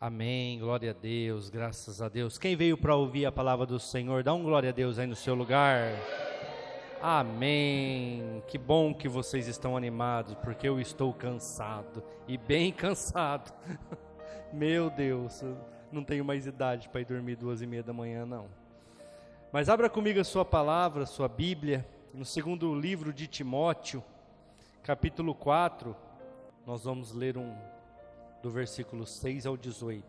Amém, glória a Deus, graças a Deus. Quem veio para ouvir a palavra do Senhor, dá um glória a Deus aí no seu lugar. Amém. Que bom que vocês estão animados, porque eu estou cansado, e bem cansado. Meu Deus, eu não tenho mais idade para ir dormir 2:30 da manhã, não. Mas abra comigo a sua palavra, sua Bíblia, no segundo livro de Timóteo, capítulo 4, nós vamos ler do versículo 6 ao 18.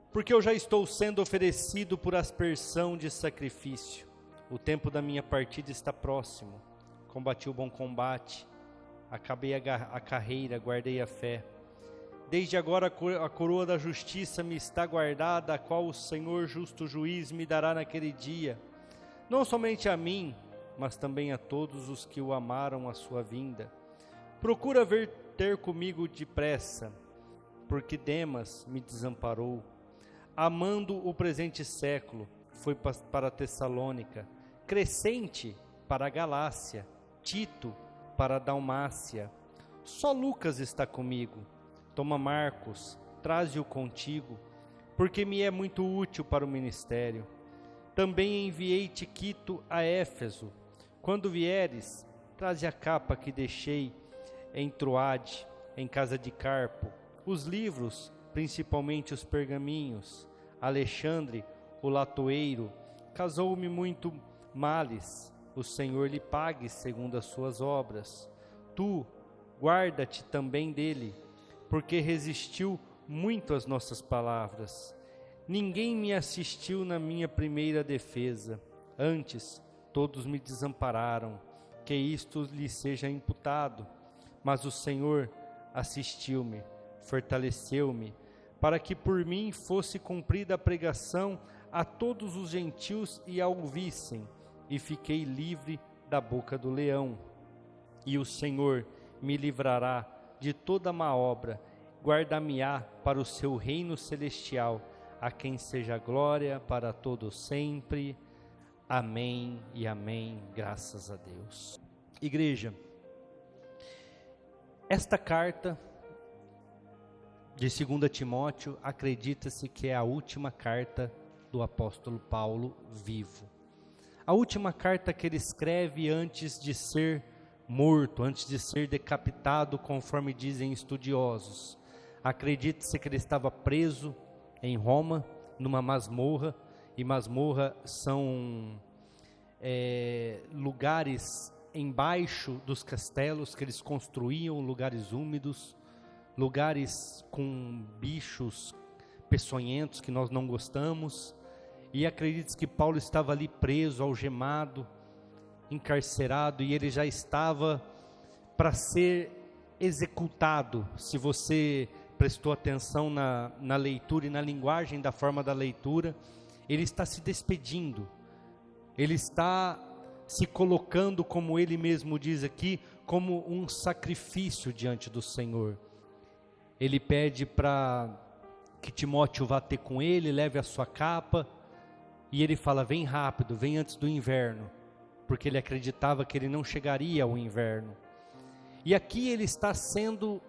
Porque eu já estou sendo oferecido por aspersão de sacrifício. O tempo da minha partida está próximo. Combati o bom combate, acabei a carreira, guardei a fé. Desde agora a coroa da justiça me está guardada, a qual o Senhor justo juiz me dará naquele dia. Não somente a mim, mas também a todos os que o amaram à sua vinda. Procura vir ter comigo depressa, porque Demas me desamparou. Amando o presente século, foi para Tessalônica. Crescente para a Galácia. Tito para a Dalmácia. Só Lucas está comigo. Toma Marcos, traze-o contigo, porque me é muito útil para o ministério. Também enviei Tíquico a Éfeso. Quando vieres, traze a capa que deixei em Troade, em casa de Carpo, os livros, principalmente os pergaminhos. Alexandre, o latoeiro, casou-me muito males, o Senhor lhe pague segundo as suas obras. Tu, guarda-te também dele, porque resistiu muito às nossas palavras. Ninguém me assistiu na minha primeira defesa, antes todos me desampararam, que isto lhe seja imputado. Mas o Senhor assistiu-me, fortaleceu-me, para que por mim fosse cumprida a pregação a todos os gentios e a ouvissem, e fiquei livre da boca do leão. E o Senhor me livrará de toda má obra, guardar-me-á para o seu reino celestial, a quem seja glória para todo sempre. Amém e amém, graças a Deus. Igreja, esta carta de 2 Timóteo, acredita-se que é a última carta do apóstolo Paulo vivo. A última carta que ele escreve antes de ser morto, antes de ser decapitado, conforme dizem estudiosos. Acredita-se que ele estava preso em Roma, numa masmorra, e masmorra são lugares embaixo dos castelos que eles construíam, lugares úmidos, lugares com bichos peçonhentos que nós não gostamos, e acredita-se que Paulo estava ali preso, algemado, encarcerado, e ele já estava para ser executado. Se você prestou atenção na leitura e na linguagem da forma da leitura, ele está se despedindo, ele está se colocando, como ele mesmo diz aqui, como um sacrifício diante do Senhor. Ele pede para que Timóteo vá ter com ele, leve a sua capa, e ele fala: vem rápido, vem antes do inverno, porque ele acreditava que ele não chegaria ao inverno. E aqui ele está sendo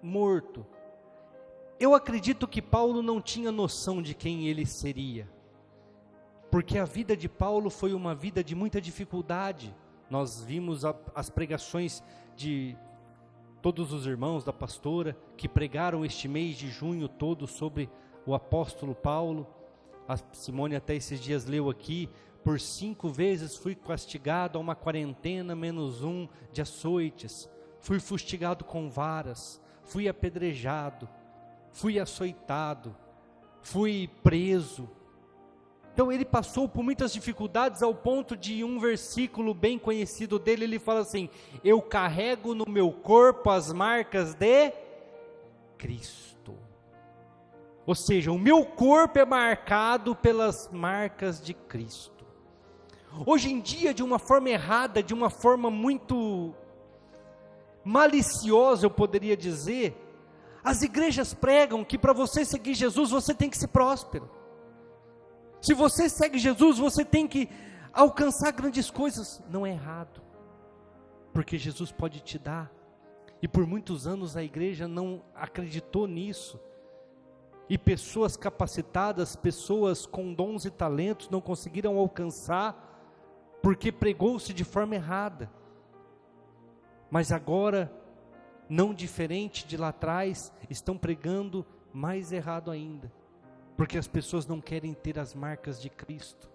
morto. Eu acredito que Paulo não tinha noção de quem ele seria, porque a vida de Paulo foi uma vida de muita dificuldade. Nós vimos as pregações de todos os irmãos da pastora, que pregaram este mês de junho todo sobre o apóstolo Paulo. A Simone até esses dias leu aqui: por 5 vezes fui castigado a uma quarentena -1 de açoites, fui fustigado com varas, fui apedrejado, fui açoitado, fui preso. Então ele passou por muitas dificuldades, ao ponto de um versículo bem conhecido dele, ele fala assim: eu carrego no meu corpo as marcas de Cristo. Ou seja, o meu corpo é marcado pelas marcas de Cristo. Hoje em dia, de uma forma errada, de uma forma muito maliciosa, eu poderia dizer, as igrejas pregam que para você seguir Jesus, você tem que ser próspero. Se você segue Jesus, você tem que alcançar grandes coisas. Não é errado, porque Jesus pode te dar E por muitos anos a igreja não acreditou nisso. E pessoas capacitadas, pessoas com dons e talentos não conseguiram alcançar, porque pregou-se de forma errada. Mas agora, não diferente de lá atrás, estão pregando mais errado ainda. Porque as pessoas não querem ter as marcas de Cristo.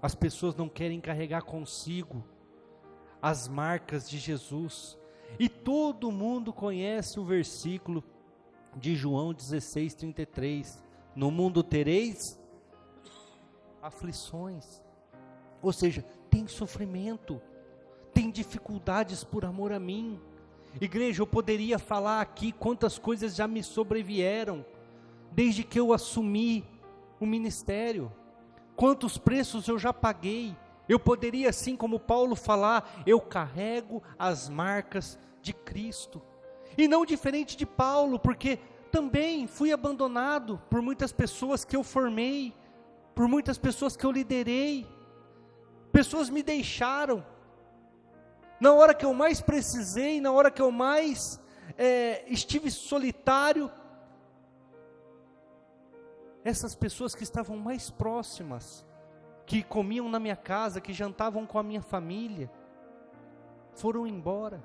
As pessoas não querem carregar consigo as marcas de Jesus. E todo mundo conhece o versículo de João 16:33. No mundo tereis aflições. Ou seja, tem sofrimento, tem dificuldades por amor a mim. Igreja, eu poderia falar aqui quantas coisas já me sobrevieram, desde que eu assumi o ministério, quantos preços eu já paguei. Eu poderia, assim como Paulo, falar, eu carrego as marcas de Cristo. E não diferente de Paulo, porque também fui abandonado por muitas pessoas que eu formei, por muitas pessoas que eu liderei. Pessoas me deixaram, na hora que eu mais precisei, na hora que eu mais estive solitário. Essas pessoas que estavam mais próximas, que comiam na minha casa, que jantavam com a minha família, foram embora.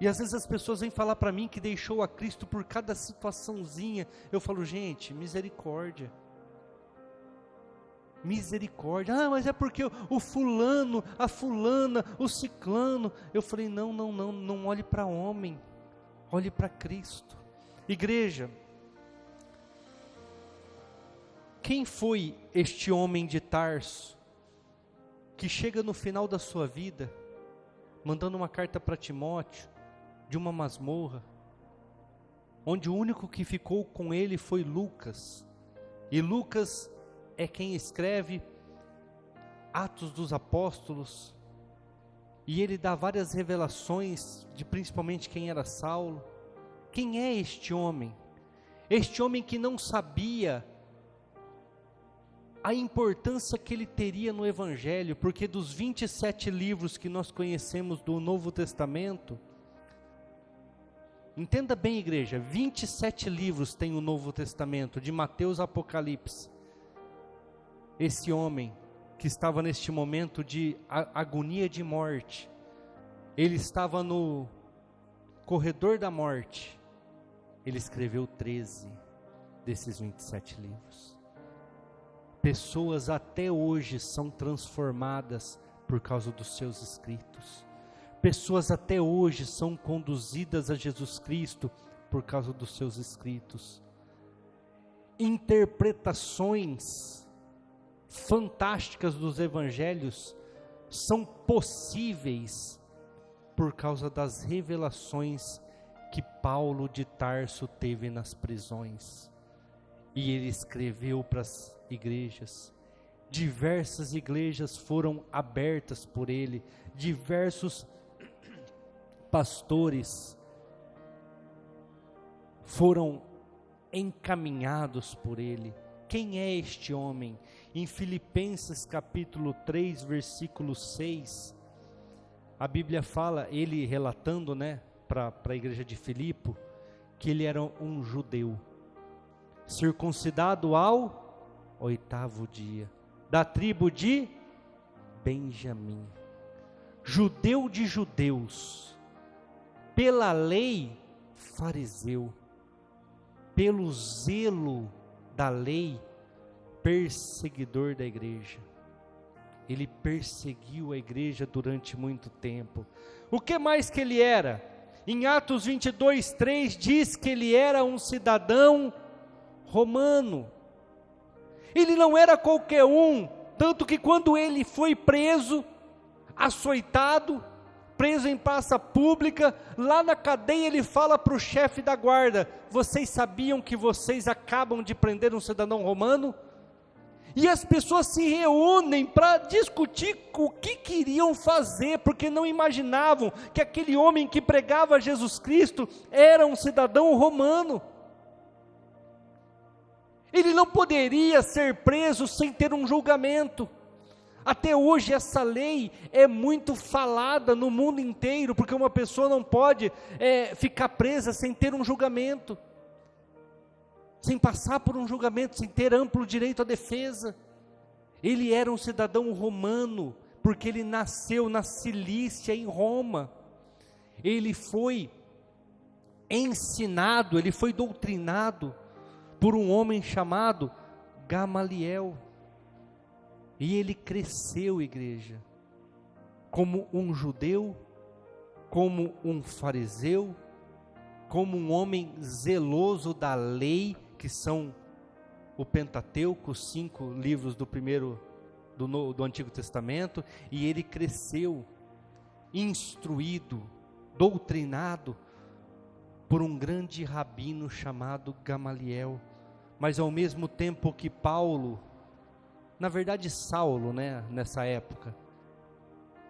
E às vezes as pessoas vêm falar para mim que deixou a Cristo por cada situaçãozinha. Eu falo, gente, misericórdia. Misericórdia. Ah, mas é porque o fulano, a fulana, o ciclano. Eu falei, não olhe para homem, olhe para Cristo. Igreja, quem foi este homem de Tarso, que chega no final da sua vida, mandando uma carta para Timóteo, de uma masmorra, onde o único que ficou com ele foi Lucas, e Lucas é quem escreve Atos dos Apóstolos, e ele dá várias revelações, de principalmente quem era Saulo. Quem é este homem? Este homem que não sabia a importância que ele teria no Evangelho, porque dos 27 livros que nós conhecemos do Novo Testamento, entenda bem, igreja, 27 livros tem o Novo Testamento, de Mateus a Apocalipse. Esse homem que estava neste momento de agonia de morte, ele estava no corredor da morte, ele escreveu 13 desses 27 livros. Pessoas até hoje são transformadas por causa dos seus escritos. Pessoas até hoje são conduzidas a Jesus Cristo por causa dos seus escritos. Interpretações fantásticas dos evangelhos são possíveis por causa das revelações que Paulo de Tarso teve nas prisões. E ele escreveu para as igrejas. Diversas igrejas foram abertas por ele. Diversos pastores foram encaminhados por ele. Quem é este homem? Em Filipenses capítulo 3, versículo 6, a Bíblia fala, ele relatando, para a igreja de Filipe, que ele era um judeu, circuncidado ao 8º dia, da tribo de Benjamim, judeu de judeus, pela lei fariseu, pelo zelo da lei, perseguidor da igreja. Ele perseguiu a igreja durante muito tempo. O que mais que ele era? Em Atos 22:3 diz que ele era um cidadão romano. Ele não era qualquer um, tanto que quando ele foi preso, açoitado, preso em praça pública, lá na cadeia ele fala para o chefe da guarda: vocês sabiam que vocês acabam de prender um cidadão romano? E as pessoas se reúnem para discutir o que queriam fazer, porque não imaginavam que aquele homem que pregava Jesus Cristo era um cidadão romano. Ele não poderia ser preso sem ter um julgamento. Até hoje essa lei é muito falada no mundo inteiro, porque uma pessoa não pode ficar presa sem ter um julgamento, sem passar por um julgamento, sem ter amplo direito à defesa. Ele era um cidadão romano, porque ele nasceu na Cilícia, em Roma. Ele foi ensinado, ele foi doutrinado por um homem chamado Gamaliel. E ele cresceu, igreja, como um judeu, como um fariseu, como um homem zeloso da lei, que são o Pentateuco, os 5 livros do Antigo Testamento, e ele cresceu instruído, doutrinado por um grande rabino chamado Gamaliel. Mas ao mesmo tempo que Paulo, na verdade Saulo, nessa época,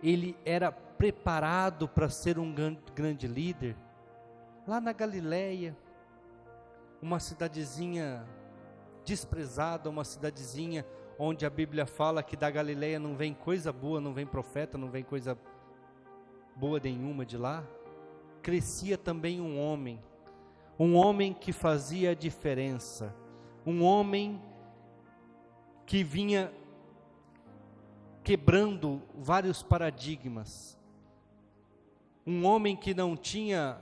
ele era preparado para ser um grande líder, lá na Galileia, uma cidadezinha desprezada, uma cidadezinha onde a Bíblia fala que da Galileia não vem coisa boa, não vem profeta, não vem coisa boa nenhuma de lá. Crescia também um homem que fazia a diferença, um homem que vinha quebrando vários paradigmas, um homem que não tinha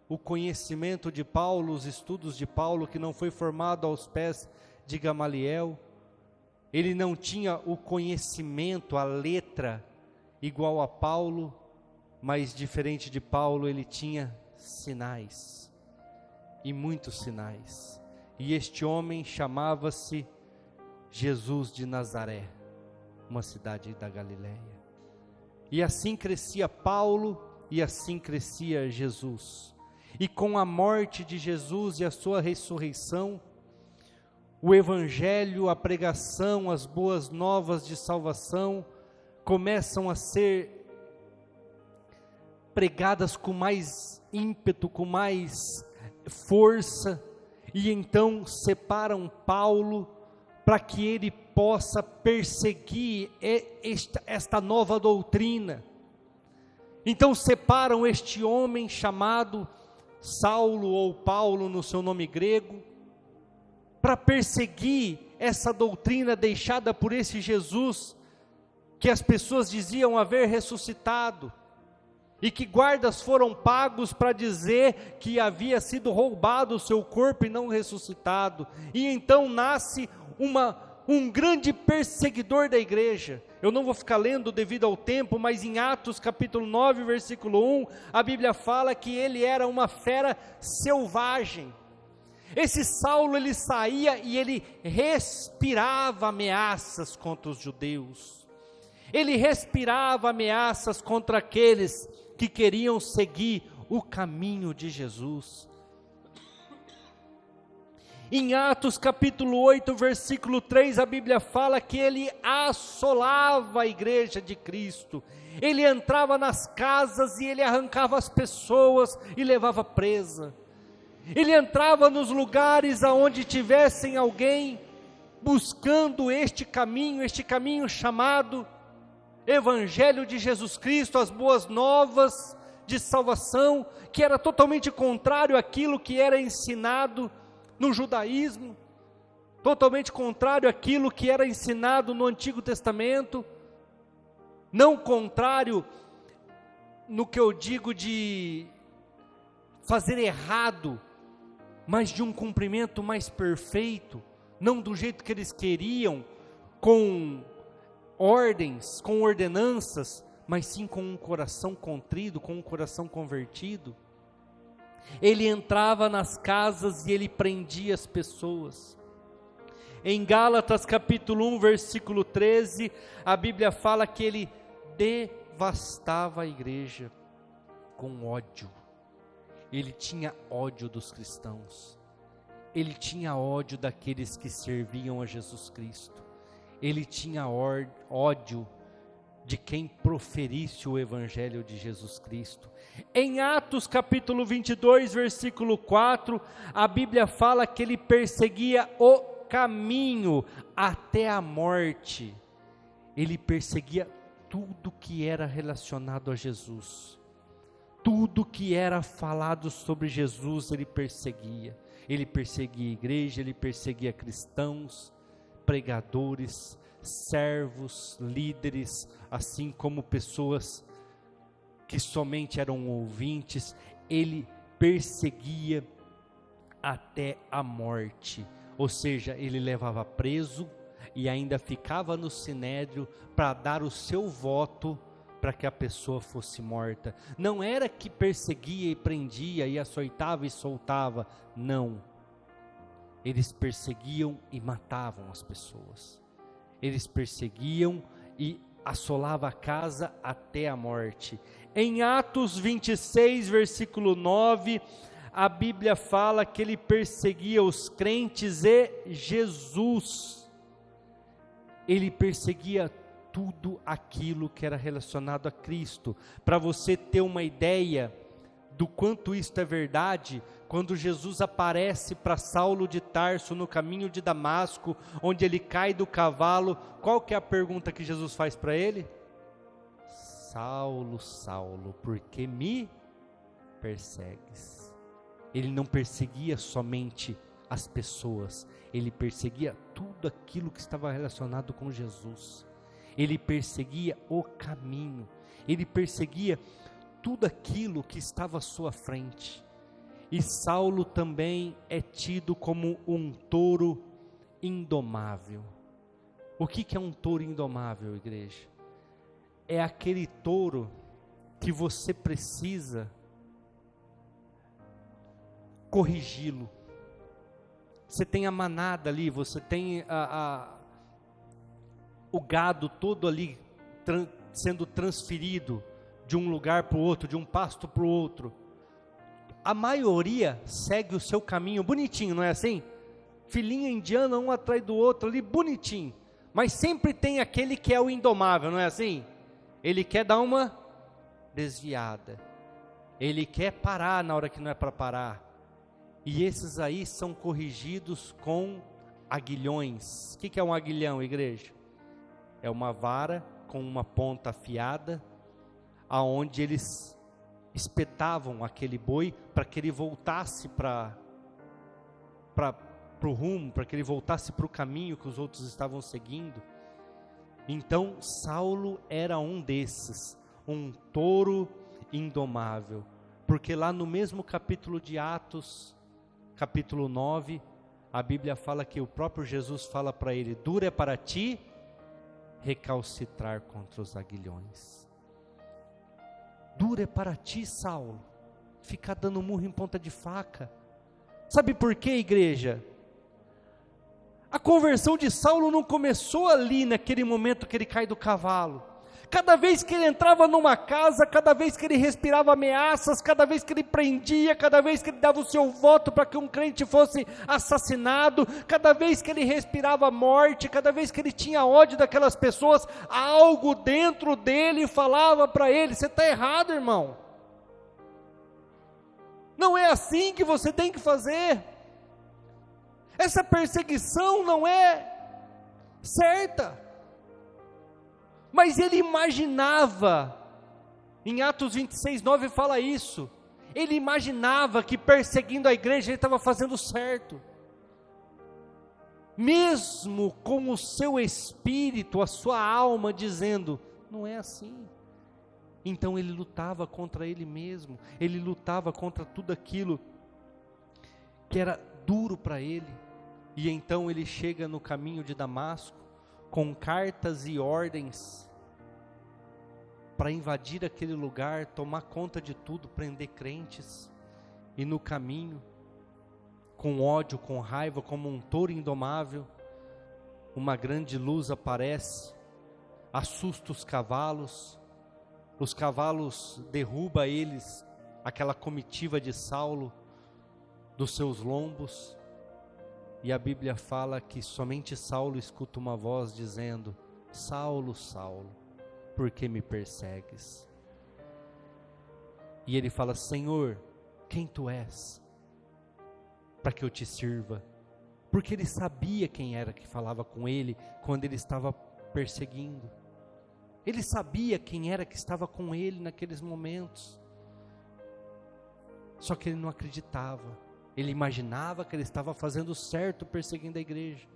o conhecimento de Paulo, os estudos de Paulo, que não foi formado aos pés de Gamaliel, ele não tinha o conhecimento, a letra igual a Paulo, mas diferente de Paulo, ele tinha sinais, e muitos sinais, e este homem chamava-se Jesus de Nazaré, uma cidade da Galileia. E assim crescia Paulo, e assim crescia Jesus. E com a morte de Jesus e a sua ressurreição, o evangelho, a pregação, as boas novas de salvação começam a ser pregadas com mais ímpeto, com mais força, e então separam Paulo para que ele possa perseguir esta nova doutrina. Então separam este homem chamado Saulo ou Paulo no seu nome grego, para perseguir essa doutrina deixada por esse Jesus, que as pessoas diziam haver ressuscitado, e que guardas foram pagos para dizer que havia sido roubado o seu corpo e não ressuscitado. E então nasce um grande perseguidor da igreja. Eu não vou ficar lendo devido ao tempo, mas em Atos capítulo 9, versículo 1, a Bíblia fala que ele era uma fera selvagem. Esse Saulo, ele saía e ele respirava ameaças contra os judeus. Ele respirava ameaças contra aqueles que queriam seguir o caminho de Jesus. Em Atos capítulo 8, versículo 3, a Bíblia fala que ele assolava a igreja de Cristo. Ele entrava nas casas e ele arrancava as pessoas e levava presa. Ele entrava nos lugares aonde tivessem alguém buscando este caminho chamado Evangelho de Jesus Cristo, as boas novas de salvação, que era totalmente contrário àquilo que era ensinado no judaísmo, totalmente contrário àquilo que era ensinado no Antigo Testamento, não contrário no que eu digo de fazer errado, mas de um cumprimento mais perfeito, não do jeito que eles queriam, com ordens, com ordenanças, mas sim com um coração contrido, com um coração convertido. Ele entrava nas casas e ele prendia as pessoas. Em Gálatas capítulo 1, versículo 13, a Bíblia fala que ele devastava a igreja com ódio. Ele tinha ódio dos cristãos, ele tinha ódio daqueles que serviam a Jesus Cristo, ele tinha ódio de quem proferisse o Evangelho de Jesus Cristo. Em Atos capítulo 22, versículo 4, a Bíblia fala que ele perseguia o caminho até a morte. ele perseguia tudo que era relacionado a Jesus. Tudo que era falado sobre Jesus, ele perseguia. Ele perseguia a igreja, ele perseguia cristãos, pregadores, servos, líderes, assim como pessoas que somente eram ouvintes. Ele perseguia até a morte, ou seja, ele levava preso e ainda ficava no sinédrio para dar o seu voto para que a pessoa fosse morta. Não era que perseguia e prendia e açoitava e soltava, não. Eles perseguiam e matavam as pessoas. Eles perseguiam e assolavam a casa até a morte. Em Atos 26, versículo 9, a Bíblia fala que ele perseguia os crentes e Jesus. Ele perseguia tudo aquilo que era relacionado a Cristo. Para você ter uma ideia do quanto isto é verdade, quando Jesus aparece para Saulo de Tarso no caminho de Damasco, onde ele cai do cavalo, qual que é a pergunta que Jesus faz para ele? Saulo, Saulo, por que me persegues? Ele não perseguia somente as pessoas, ele perseguia tudo aquilo que estava relacionado com Jesus. Ele perseguia o caminho, ele perseguia tudo aquilo que estava à sua frente. E Saulo também é tido como um touro indomável. O que é um touro indomável, igreja? É aquele touro que você precisa corrigi-lo. Você tem a manada ali, você tem o gado todo ali sendo transferido de um lugar para o outro, de um pasto para o outro. A maioria segue o seu caminho bonitinho, não é assim? Filinha indiana, um atrás do outro ali, bonitinho. Mas sempre tem aquele que é o indomável, não é assim? Ele quer dar uma desviada. Ele quer parar na hora que não é para parar. E esses aí são corrigidos com aguilhões. O que é um aguilhão, igreja? É uma vara com uma ponta afiada, aonde eles espetavam aquele boi para que ele voltasse para o rumo, para que ele voltasse para o caminho que os outros estavam seguindo. Então Saulo era um desses, um touro indomável, porque lá no mesmo capítulo de Atos, capítulo 9, a Bíblia fala que o próprio Jesus fala para ele: duro é para ti recalcitrar contra os aguilhões. Duro é para ti, Saulo, ficar dando murro em ponta de faca. Sabe por quê, igreja? A conversão de Saulo não começou ali naquele momento que ele cai do cavalo. Cada vez que ele entrava numa casa, cada vez que ele respirava ameaças, cada vez que ele prendia, cada vez que ele dava o seu voto para que um crente fosse assassinado, cada vez que ele respirava morte, cada vez que ele tinha ódio daquelas pessoas, algo dentro dele falava para ele: você está errado, irmão. Não é assim que você tem que fazer. Essa perseguição não é certa. Mas ele imaginava, em Atos 26, 9 fala isso, ele imaginava que perseguindo a igreja ele estava fazendo certo, mesmo com o seu espírito, a sua alma dizendo: não é assim. Então ele lutava contra ele mesmo, ele lutava contra tudo aquilo que era duro para ele. E então ele chega no caminho de Damasco, com cartas e ordens para invadir aquele lugar, tomar conta de tudo, prender crentes. E no caminho, com ódio, com raiva, como um touro indomável, uma grande luz aparece, assusta os cavalos derruba eles, aquela comitiva de Saulo, dos seus lombos. E a Bíblia fala que somente Saulo escuta uma voz dizendo: Saulo, Saulo, por que me persegues? E ele fala: Senhor, quem tu és, para que eu te sirva? Porque ele sabia quem era que falava com ele, quando ele estava perseguindo. Ele sabia quem era que estava com ele naqueles momentos. Só que ele não acreditava. Ele imaginava que ele estava fazendo certo perseguindo a igreja.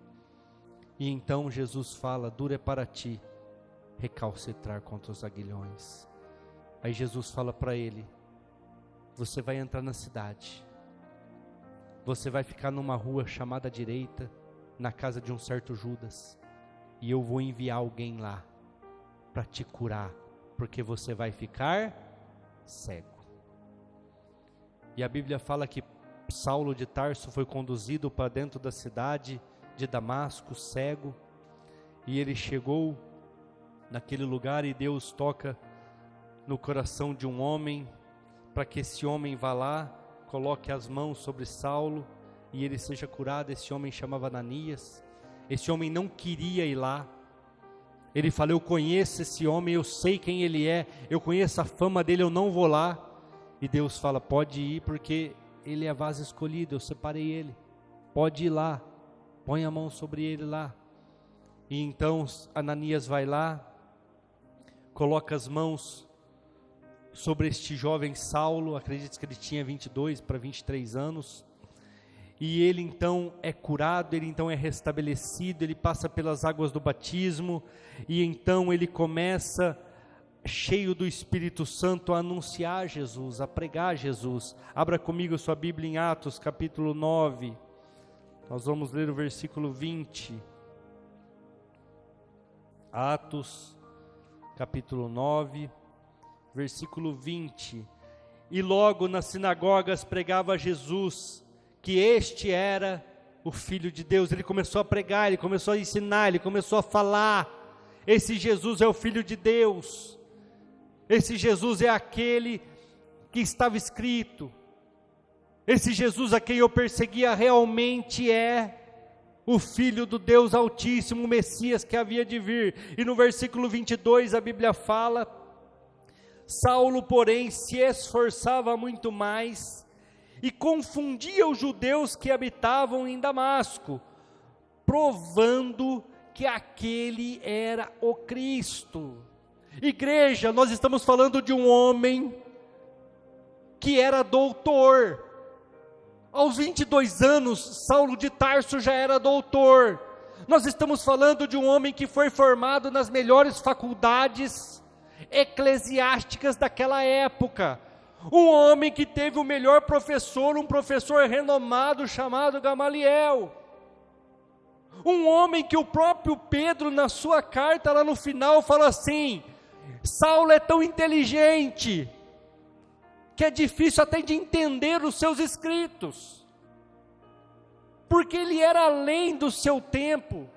E então Jesus fala: duro é para ti recalcitrar contra os aguilhões. Aí Jesus fala para ele: você vai entrar na cidade, você vai ficar numa rua chamada direita, na casa de um certo Judas, e eu vou enviar alguém lá para te curar, porque você vai ficar cego. E a Bíblia fala que Saulo de Tarso foi conduzido para dentro da cidade de Damasco, cego, e ele chegou naquele lugar e Deus toca no coração de um homem, para que esse homem vá lá, coloque as mãos sobre Saulo e ele seja curado. Esse homem chamava Ananias. Esse homem não queria ir lá. Ele fala: eu conheço esse homem, eu sei quem ele é, eu conheço a fama dele, eu não vou lá. E Deus fala: pode ir, porque ele é a vaso escolhido, eu separei ele, pode ir lá, põe a mão sobre ele lá. E então Ananias vai lá, coloca as mãos sobre este jovem Saulo, acredito que ele tinha 22 para 23 anos, e ele então é curado, ele então é restabelecido, ele passa pelas águas do batismo, e então ele começa, cheio do Espírito Santo, a anunciar Jesus, a pregar Jesus. Abra comigo sua Bíblia em Atos capítulo 9, nós vamos ler o versículo 20, Atos capítulo 9, versículo 20, e logo nas sinagogas pregava Jesus, que este era o Filho de Deus. Ele começou a pregar, ele começou a ensinar, ele começou a falar: esse Jesus é o Filho de Deus, esse Jesus é aquele que estava escrito, esse Jesus a quem eu perseguia realmente é o Filho do Deus Altíssimo, o Messias que havia de vir. E no versículo 22 a Bíblia fala: Saulo, porém, se esforçava muito mais e confundia os judeus que habitavam em Damasco, provando que aquele era o Cristo. Igreja, nós estamos falando de um homem que era doutor. Aos 22 anos, Saulo de Tarso já era doutor. Nós estamos falando de um homem que foi formado nas melhores faculdades eclesiásticas daquela época, um homem que teve o melhor professor, um professor renomado chamado Gamaliel, um homem que o próprio Pedro na sua carta lá no final fala assim: Saulo é tão inteligente que é difícil até de entender os seus escritos, porque ele era além do seu tempo.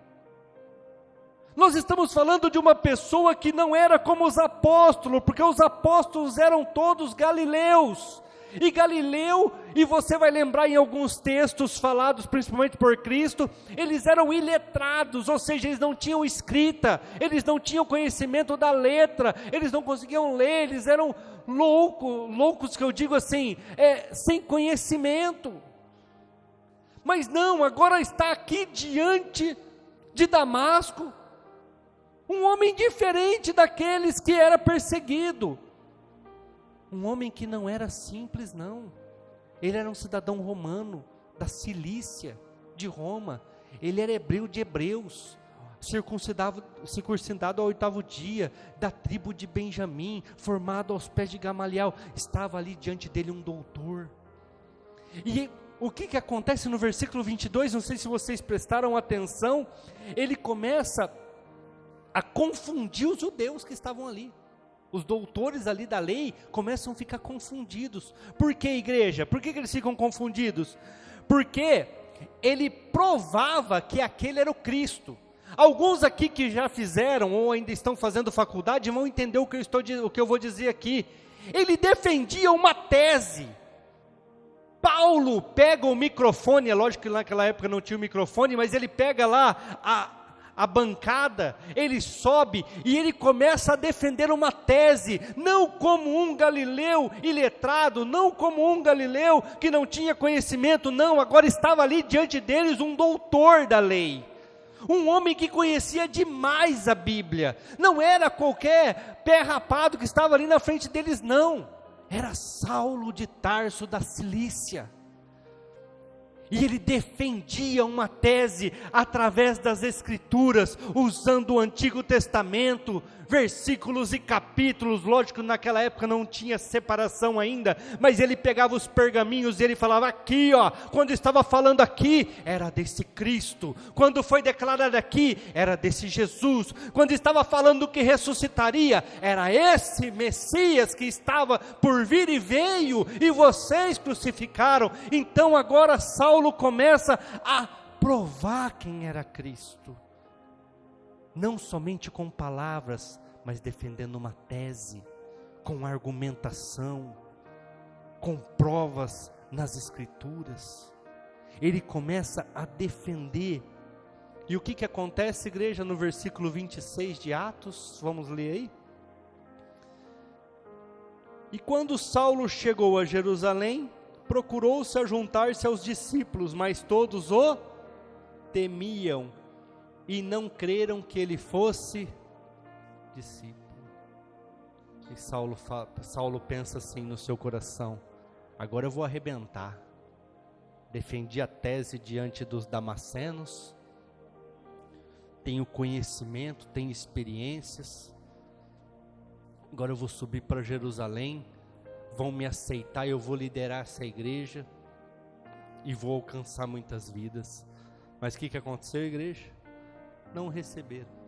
Nós estamos falando de uma pessoa que não era como os apóstolos, porque os apóstolos eram todos galileus, e Galileu, e você vai lembrar em alguns textos falados principalmente por Cristo, eles eram iletrados, ou seja, eles não tinham escrita, eles não tinham conhecimento da letra, eles não conseguiam ler, eles eram loucos que eu digo assim, sem conhecimento. Mas não, agora está aqui diante de Damasco, um homem diferente daqueles que era perseguido, um homem que não era simples não, ele era um cidadão romano, da Cilícia, de Roma, ele era hebreu de hebreus, circuncidado ao 8º dia, da tribo de Benjamim, formado aos pés de Gamaliel. Estava ali diante dele um doutor. E o que acontece no versículo 22, não sei se vocês prestaram atenção, ele começa a confundir os judeus que estavam ali. Os doutores ali da lei começam a ficar confundidos. Por que, igreja? Por que eles ficam confundidos? Porque ele provava que aquele era o Cristo. Alguns aqui que já fizeram ou ainda estão fazendo faculdade vão entender o que eu vou dizer aqui. Ele defendia uma tese. Paulo pega o microfone, é lógico que naquela época não tinha o microfone, mas ele pega lá a bancada, ele sobe e ele começa a defender uma tese, não como um galileu iletrado, não como um galileu que não tinha conhecimento, não, agora estava ali diante deles um doutor da lei, Um homem que conhecia demais a Bíblia. Não era qualquer pé rapado que estava ali na frente deles, não. Era Saulo de Tarso da Cilícia. E ele defendia uma tese através das Escrituras, usando o Antigo Testamento, versículos e capítulos. Lógico que naquela época não tinha separação ainda, mas ele pegava os pergaminhos e ele falava aqui, ó, quando estava falando aqui, era desse Cristo, quando foi declarado aqui, era desse Jesus, quando estava falando que ressuscitaria, era esse Messias que estava por vir e veio, e vocês crucificaram. Então agora Saulo começa a provar quem era Cristo, não somente com palavras, mas defendendo uma tese, com argumentação, com provas nas Escrituras. Ele começa a defender. E o que acontece, igreja, no versículo 26 de Atos? Vamos ler aí. E quando Saulo chegou a Jerusalém, procurou-se ajuntar-se aos discípulos, mas todos o temiam e não creram que ele fosse discípulo. E Saulo pensa assim no seu coração: agora eu vou arrebentar. Defendi a tese diante dos damascenos, tenho conhecimento, tenho experiências, agora eu vou subir para Jerusalém, vão me aceitar, eu vou liderar essa igreja e vou alcançar muitas vidas. Mas o que aconteceu, igreja? Não receberam.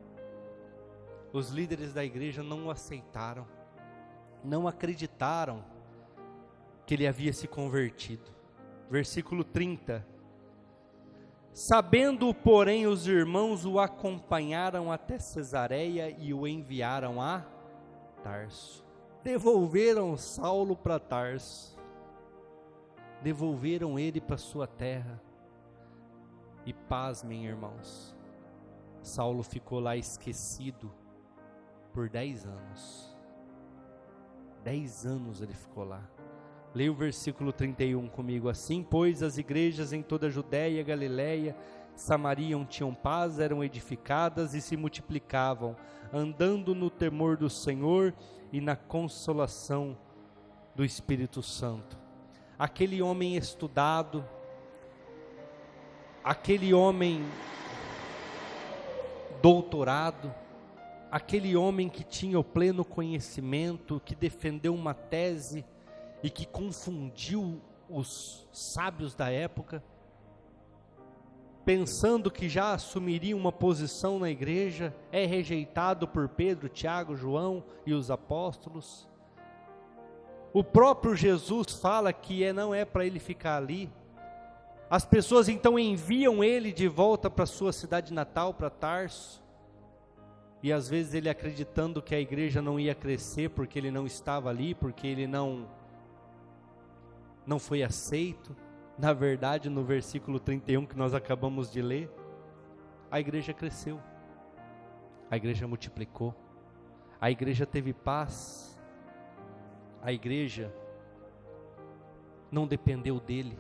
Os líderes da igreja não o aceitaram, não acreditaram que ele havia se convertido. Versículo 30. Sabendo, porém, os irmãos o acompanharam até Cesareia e o enviaram a Tarso. Devolveram Saulo para Tarso, devolveram ele para sua terra. E pasmem, irmãos, Saulo ficou lá esquecido por 10 anos. 10 anos ele ficou lá. Leia o versículo 31 comigo. Assim, pois, as igrejas em toda a Judéia, Galiléia, Samaria tinham paz, eram edificadas e se multiplicavam, andando no temor do Senhor e na consolação do Espírito Santo. Aquele homem estudado, aquele homem doutorado, aquele homem que tinha o pleno conhecimento, que defendeu uma tese e que confundiu os sábios da época, pensando que já assumiria uma posição na igreja, é rejeitado por Pedro, Tiago, João e os apóstolos. O próprio Jesus fala que não é para ele ficar ali. As pessoas então enviam ele de volta para sua cidade natal, para Tarso, e às vezes ele acreditando que a igreja não ia crescer porque ele não estava ali, porque ele não foi aceito. Na verdade, no versículo 31 que nós acabamos de ler, a igreja cresceu, a igreja multiplicou, a igreja teve paz, a igreja não dependeu dele.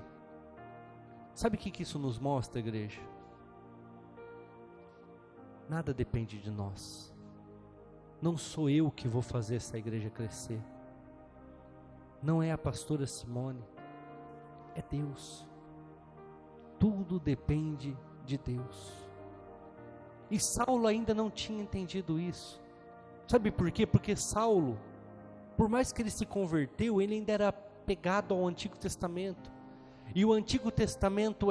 Sabe o que isso nos mostra, igreja? Nada depende de nós. Não sou eu que vou fazer essa igreja crescer. Não é a pastora Simone. É Deus. Tudo depende de Deus. E Saulo ainda não tinha entendido isso. Sabe por quê? Porque Saulo, por mais que ele se converteu, ele ainda era pegado ao Antigo Testamento. E o Antigo Testamento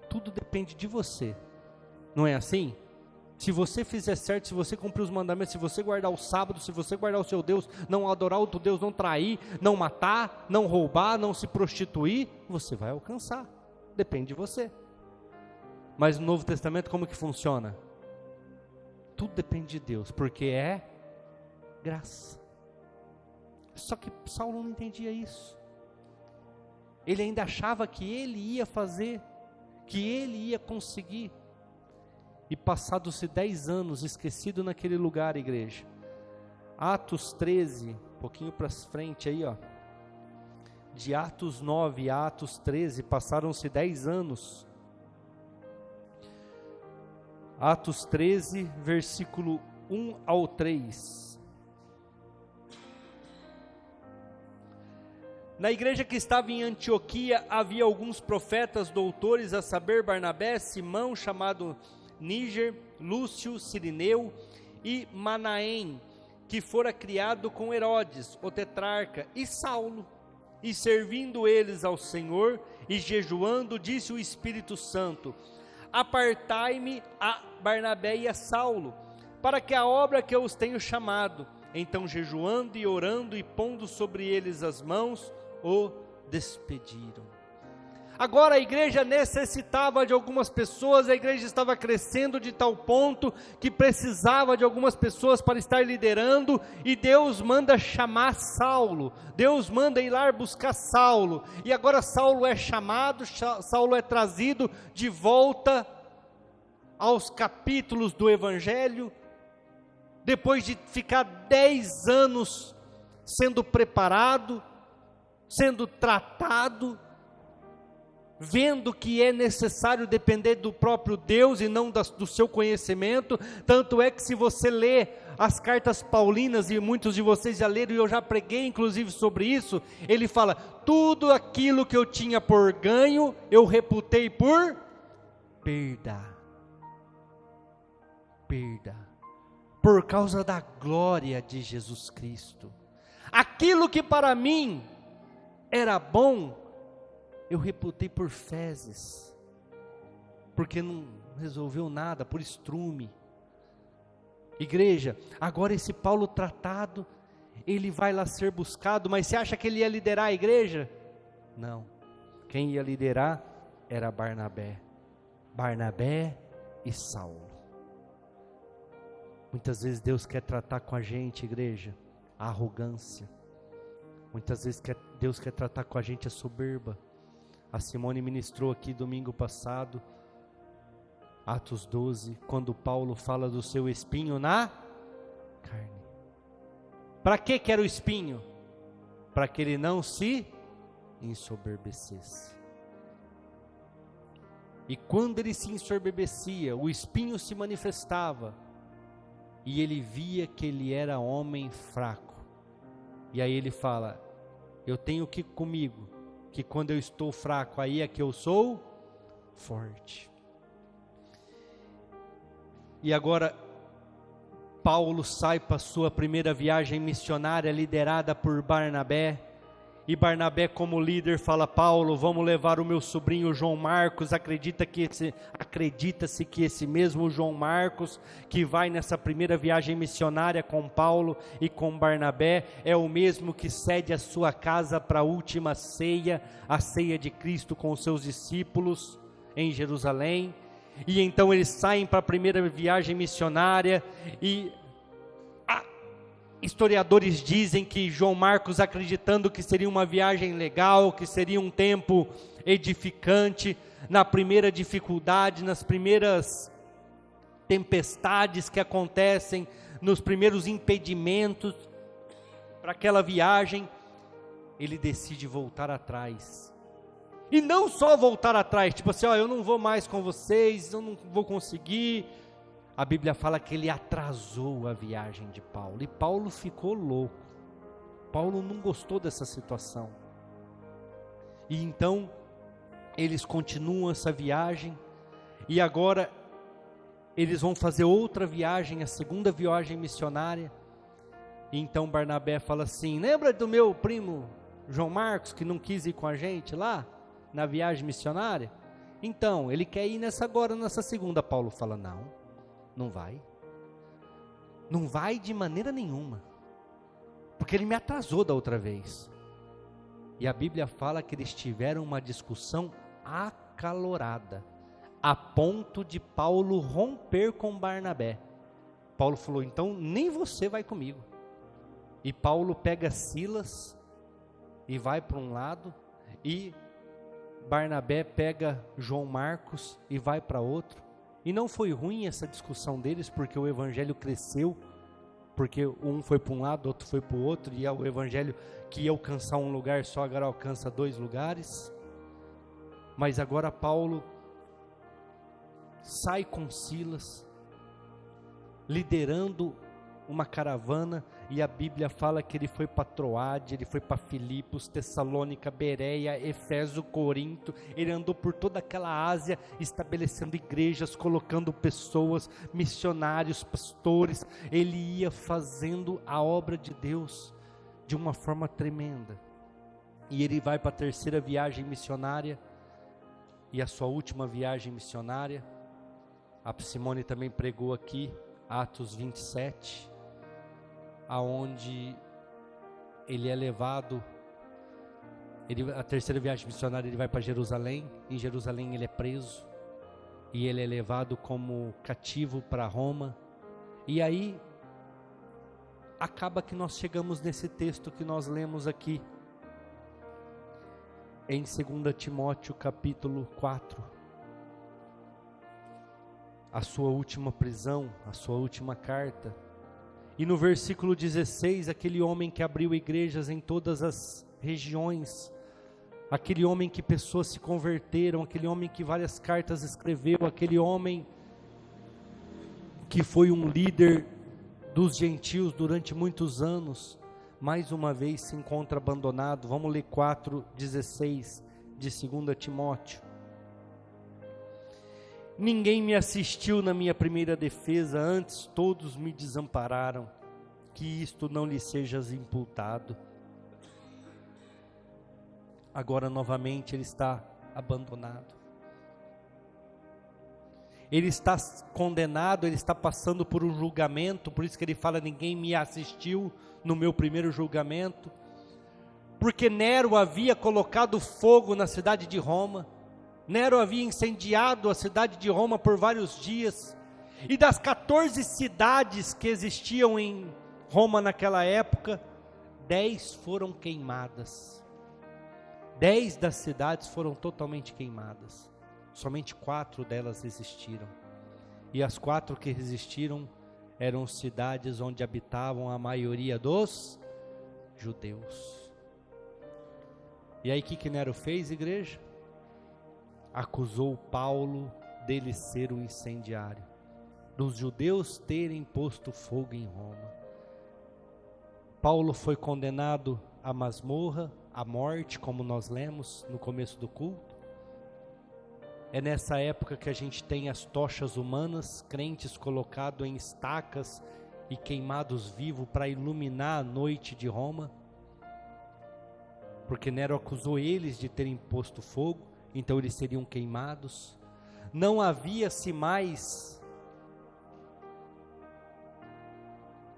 tudo depende de você. Não é assim? Se você fizer certo, se você cumprir os mandamentos, se você guardar o sábado, se você guardar o seu Deus, não adorar outro Deus, não trair, não matar, não roubar, não se prostituir, você vai alcançar. Depende de você. Mas no Novo Testamento como que funciona? Tudo depende de Deus, porque é graça. Só que Saulo não entendia isso. Ele ainda achava que ele ia fazer, que ele ia conseguir. E passados-se 10 anos, esquecido naquele lugar, igreja. Atos 13, um pouquinho para frente aí, ó. De Atos 9 a Atos 13, passaram-se 10 anos. Atos 13, versículo 1 ao 3. Na igreja que estava em Antioquia, havia alguns profetas doutores, a saber, Barnabé, Simão, chamado Níger, Lúcio, Cirineu e Manaém, que fora criado com Herodes, o tetrarca, e Saulo. E servindo eles ao Senhor, e jejuando, disse o Espírito Santo: apartai-me a Barnabé e a Saulo, para que a obra que eu os tenho chamado. Então, jejuando e orando e pondo sobre eles as mãos, o despediram. Agora a igreja necessitava de algumas pessoas, a igreja estava crescendo de tal ponto que precisava de algumas pessoas para estar liderando, e Deus manda chamar Saulo, Deus manda ir lá buscar Saulo, e agora Saulo é chamado, Saulo é trazido de volta aos capítulos do Evangelho, depois de ficar 10 anos sendo preparado, sendo tratado, vendo que é necessário depender do próprio Deus e não do seu conhecimento. Tanto é que se você lê as cartas paulinas, e muitos de vocês já leram, e eu já preguei inclusive sobre isso, ele fala: tudo aquilo que eu tinha por ganho, eu reputei por perda, por causa da glória de Jesus Cristo. Aquilo que para mim era bom, eu reputei por fezes, porque não resolveu nada, por estrume. Igreja, agora esse Paulo tratado, ele vai lá ser buscado, mas você acha que ele ia liderar a igreja? Não, quem ia liderar era Barnabé e Saulo. Muitas vezes Deus quer tratar com a gente, igreja, a arrogância. Muitas vezes Deus quer tratar com a gente a soberba. A Simone ministrou aqui domingo passado, Atos 12, quando Paulo fala do seu espinho na carne. Para que era o espinho? Para que ele não se ensoberbecesse. E quando ele se ensorbebecia, o espinho se manifestava, e ele via que ele era homem fraco. E aí ele fala: eu tenho que comigo, que quando eu estou fraco, aí é que eu sou forte. E agora Paulo sai para sua primeira viagem missionária, liderada por Barnabé. E Barnabé, como líder, fala: Paulo, vamos levar o meu sobrinho João Marcos. Acredita-se que esse mesmo João Marcos, que vai nessa primeira viagem missionária com Paulo e com Barnabé, é o mesmo que cede a sua casa para a última ceia, a ceia de Cristo com os seus discípulos em Jerusalém. E então eles saem para a primeira viagem missionária, e historiadores dizem que João Marcos, acreditando que seria uma viagem legal, que seria um tempo edificante, na primeira dificuldade, nas primeiras tempestades que acontecem, nos primeiros impedimentos para aquela viagem, ele decide voltar atrás. E não só voltar atrás, tipo assim, eu não vou mais com vocês, eu não vou conseguir. A Bíblia fala que ele atrasou a viagem de Paulo, e Paulo ficou louco. Paulo não gostou dessa situação. E então, eles continuam essa viagem, e agora, eles vão fazer outra viagem, a segunda viagem missionária. E então Barnabé fala assim: lembra do meu primo João Marcos, que não quis ir com a gente lá, na viagem missionária? Então, ele quer ir nessa segunda. Paulo fala: não vai. Não vai de maneira nenhuma, porque ele me atrasou da outra vez. E a Bíblia fala que eles tiveram uma discussão acalorada, a ponto de Paulo romper com Barnabé. Paulo falou: então nem você vai comigo. E Paulo pega Silas e vai para um lado, e Barnabé pega João Marcos e vai para outro. E não foi ruim essa discussão deles, porque o evangelho cresceu, porque um foi para um lado, outro foi para o outro, e o evangelho que ia alcançar um lugar só, agora alcança 2 lugares. Mas agora Paulo sai com Silas, liderando uma caravana, e a Bíblia fala que ele foi para Troade, ele foi para Filipos, Tessalônica, Bereia, Éfeso, Corinto. Ele andou por toda aquela Ásia, estabelecendo igrejas, colocando pessoas, missionários, pastores. Ele ia fazendo a obra de Deus de uma forma tremenda. E ele vai para a terceira viagem missionária, e a sua última viagem missionária. A Simone também pregou aqui, Atos 27, aonde ele é levado, a terceira viagem missionária, ele vai para Jerusalém. Em Jerusalém ele é preso, e ele é levado como cativo para Roma. E aí, acaba que nós chegamos nesse texto que nós lemos aqui, em 2 Timóteo capítulo 4, a sua última prisão, a sua última carta. E no versículo 16, aquele homem que abriu igrejas em todas as regiões, aquele homem que pessoas se converteram, aquele homem que várias cartas escreveu, aquele homem que foi um líder dos gentios durante muitos anos, mais uma vez se encontra abandonado. Vamos ler 4:16 de 2 Timóteo. Ninguém me assistiu na minha primeira defesa, antes todos me desampararam, que isto não lhe seja imputado. Agora novamente ele está abandonado. Ele está condenado, ele está passando por um julgamento, por isso que ele fala: ninguém me assistiu no meu primeiro julgamento, porque Nero havia colocado fogo na cidade de Roma. Nero havia incendiado a cidade de Roma por vários dias, e das 14 cidades que existiam em Roma naquela época, 10 foram queimadas. 10 das cidades foram totalmente queimadas, somente 4 delas resistiram, e as 4 que resistiram eram cidades onde habitavam a maioria dos judeus. E aí o que Nero fez, igreja? Acusou Paulo dele ser um incendiário, dos judeus terem posto fogo em Roma. Paulo foi condenado à masmorra, à morte, como nós lemos no começo do culto. É nessa época que a gente tem as tochas humanas, crentes colocados em estacas e queimados vivos para iluminar a noite de Roma, porque Nero acusou eles de terem posto fogo, então eles seriam queimados. Não havia-se mais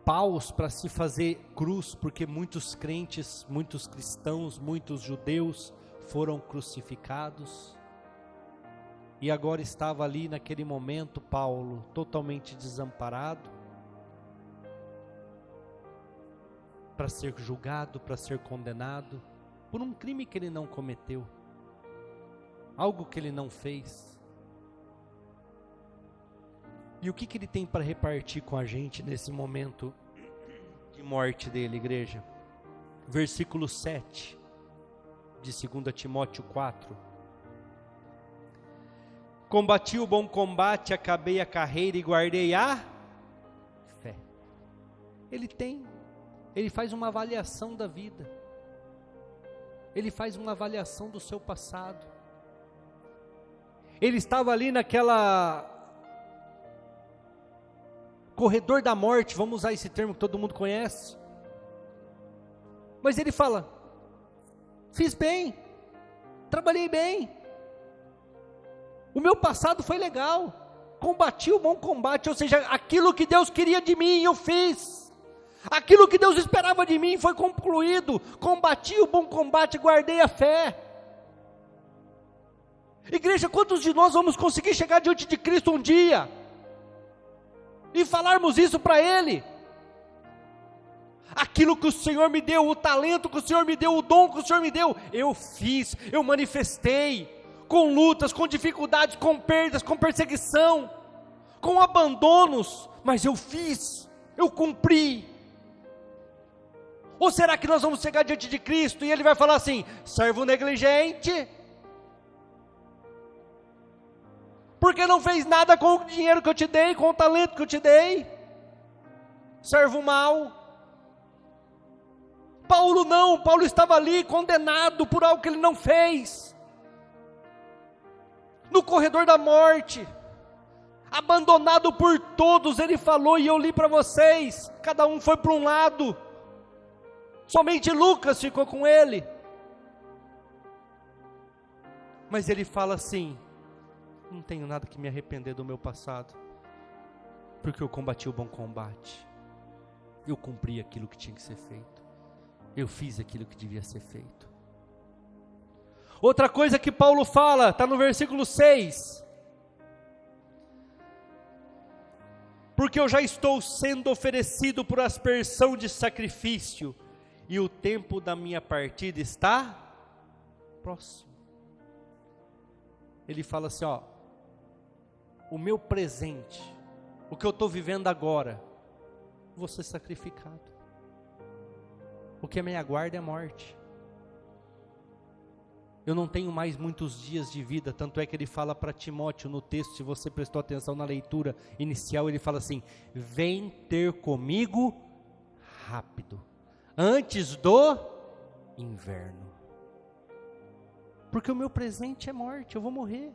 paus para se fazer cruz, porque muitos crentes, muitos cristãos, muitos judeus foram crucificados. E agora estava ali naquele momento Paulo, totalmente desamparado, para ser julgado, para ser condenado, por um crime que ele não cometeu, algo que ele não fez. E o que ele tem para repartir com a gente nesse momento de morte dele, igreja? Versículo 7 de 2 Timóteo 4. Combati o bom combate, acabei a carreira e guardei a fé. Ele faz uma avaliação da vida, ele faz uma avaliação do seu passado. Ele estava ali naquela corredor da morte, vamos usar esse termo que todo mundo conhece, mas ele fala: fiz bem, trabalhei bem, o meu passado foi legal, combati o bom combate, ou seja, aquilo que Deus queria de mim eu fiz, aquilo que Deus esperava de mim foi concluído, combati o bom combate, guardei a fé. Igreja, quantos de nós vamos conseguir chegar diante de Cristo um dia e falarmos isso para Ele? Aquilo que o Senhor me deu, o talento que o Senhor me deu, o dom que o Senhor me deu, eu fiz, eu manifestei, com lutas, com dificuldades, com perdas, com perseguição, com abandonos, mas eu fiz, eu cumpri. Ou será que nós vamos chegar diante de Cristo e Ele vai falar assim: servo negligente, porque não fez nada com o dinheiro que eu te dei, com o talento que eu te dei? servo mau. Paulo não, Paulo estava ali condenado por algo que ele não fez, no corredor da morte, abandonado por todos. Ele falou, e eu li para vocês, cada um foi para um lado, somente Lucas ficou com ele. Mas ele fala assim: não tenho nada que me arrepender do meu passado, porque eu combati o bom combate, eu cumpri aquilo que tinha que ser feito, eu fiz aquilo que devia ser feito. Outra coisa que Paulo fala, está no versículo 6, porque eu já estou sendo oferecido por aspersão de sacrifício, e o tempo da minha partida está próximo. Ele fala assim, ó, o meu presente, o que eu estou vivendo agora, vou ser sacrificado. O que me aguarda é a morte. Eu não tenho mais muitos dias de vida, tanto é que ele fala para Timóteo no texto, se você prestou atenção na leitura inicial, ele fala assim: vem ter comigo rápido, antes do inverno, porque o meu presente é morte, eu vou morrer.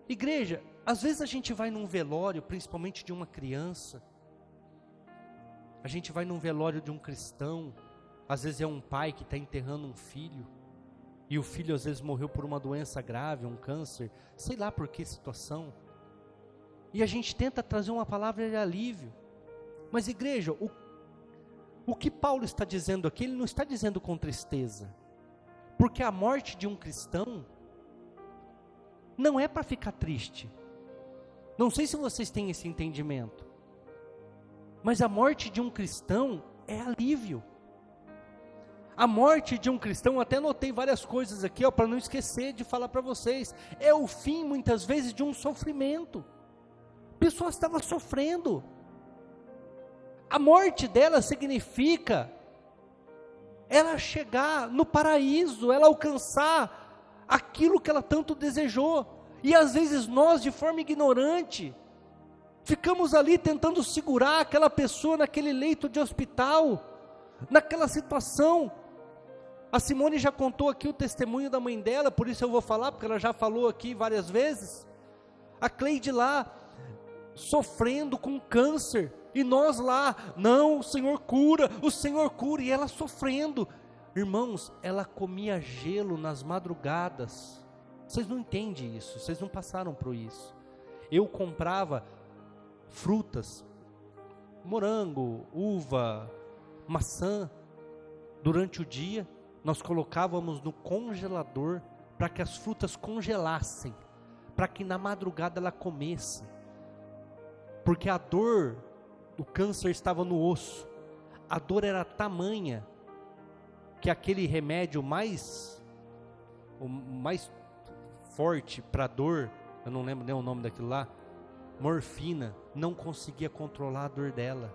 Igreja, às vezes a gente vai num velório, principalmente de uma criança, a gente vai num velório de um cristão, às vezes é um pai que está enterrando um filho, e o filho às vezes morreu por uma doença grave, um câncer, sei lá por que situação, e a gente tenta trazer uma palavra de alívio. Mas igreja, o que Paulo está dizendo aqui, ele não está dizendo com tristeza, porque a morte de um cristão não é para ficar triste. Não sei se vocês têm esse entendimento, mas a morte de um cristão é alívio. A morte de um cristão, até anotei várias coisas aqui, para não esquecer de falar para vocês, é o fim muitas vezes de um sofrimento. A pessoa estava sofrendo, a morte dela significa ela chegar no paraíso, ela alcançar aquilo que ela tanto desejou. E às vezes nós, de forma ignorante, ficamos ali tentando segurar aquela pessoa naquele leito de hospital, naquela situação. A Simone já contou aqui o testemunho da mãe dela, por isso eu vou falar, porque ela já falou aqui várias vezes. A Cleide lá, sofrendo com câncer, e nós lá, não, o Senhor cura, e ela sofrendo. Irmãos, ela comia gelo nas madrugadas. Vocês não entendem isso, vocês não passaram por isso. Eu comprava frutas, morango, uva, maçã, durante o dia, nós colocávamos no congelador, para que as frutas congelassem, para que na madrugada ela comesse, porque a dor, o câncer estava no osso, a dor era tamanha, que aquele remédio mais forte para dor, eu não lembro nem o nome daquilo lá, morfina, não conseguia controlar a dor dela.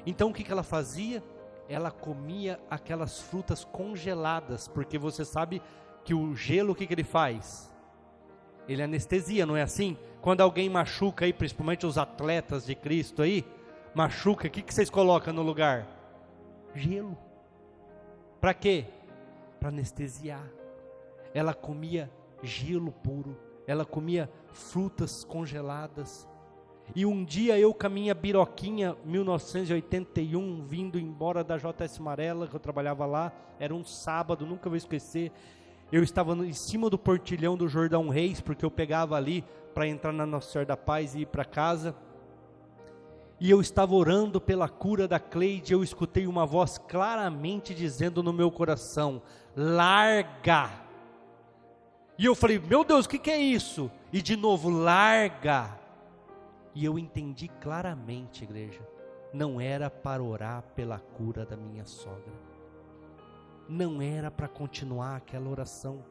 Então o que ela fazia? Ela comia aquelas frutas congeladas, porque você sabe que o gelo, o que ele faz? Ele anestesia, não é assim? Quando alguém machuca aí, principalmente os atletas de Cristo aí, machuca, o que vocês colocam no lugar? Gelo. Para quê? Para anestesiar. Ela comia gelo puro, ela comia frutas congeladas. E um dia eu com a minha biroquinha, 1981, vindo embora da JS Amarela, que eu trabalhava lá, era um sábado, nunca vou esquecer, eu estava em cima do portilhão do Jordão Reis, porque eu pegava ali para entrar na Nossa Senhora da Paz e ir para casa, e eu estava orando pela cura da Cleide, eu escutei uma voz claramente dizendo no meu coração: larga. E eu falei, meu Deus, o que é isso? E de novo, larga. E eu entendi claramente, igreja, não era para orar pela cura da minha sogra, não era para continuar aquela oração,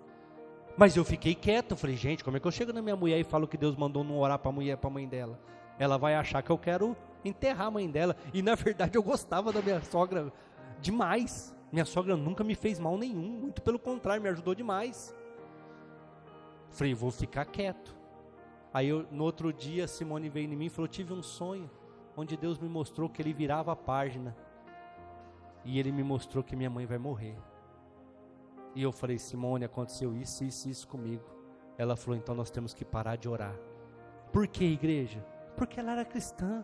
mas eu fiquei quieto. Eu falei, gente, como é que eu chego na minha mulher e falo que Deus mandou não orar para a mulher, para a mãe dela? Ela vai achar que eu quero enterrar a mãe dela, e na verdade eu gostava da minha sogra demais, minha sogra nunca me fez mal nenhum, muito pelo contrário, me ajudou demais. Falei, vou ficar quieto. Aí no outro dia, Simone veio em mim e falou, tive um sonho. onde Deus me mostrou que Ele virava a página. E Ele me mostrou que minha mãe vai morrer. E eu falei: Simone, aconteceu isso, isso, isso comigo. Ela falou: então nós temos que parar de orar. Por que, igreja? Porque ela era cristã.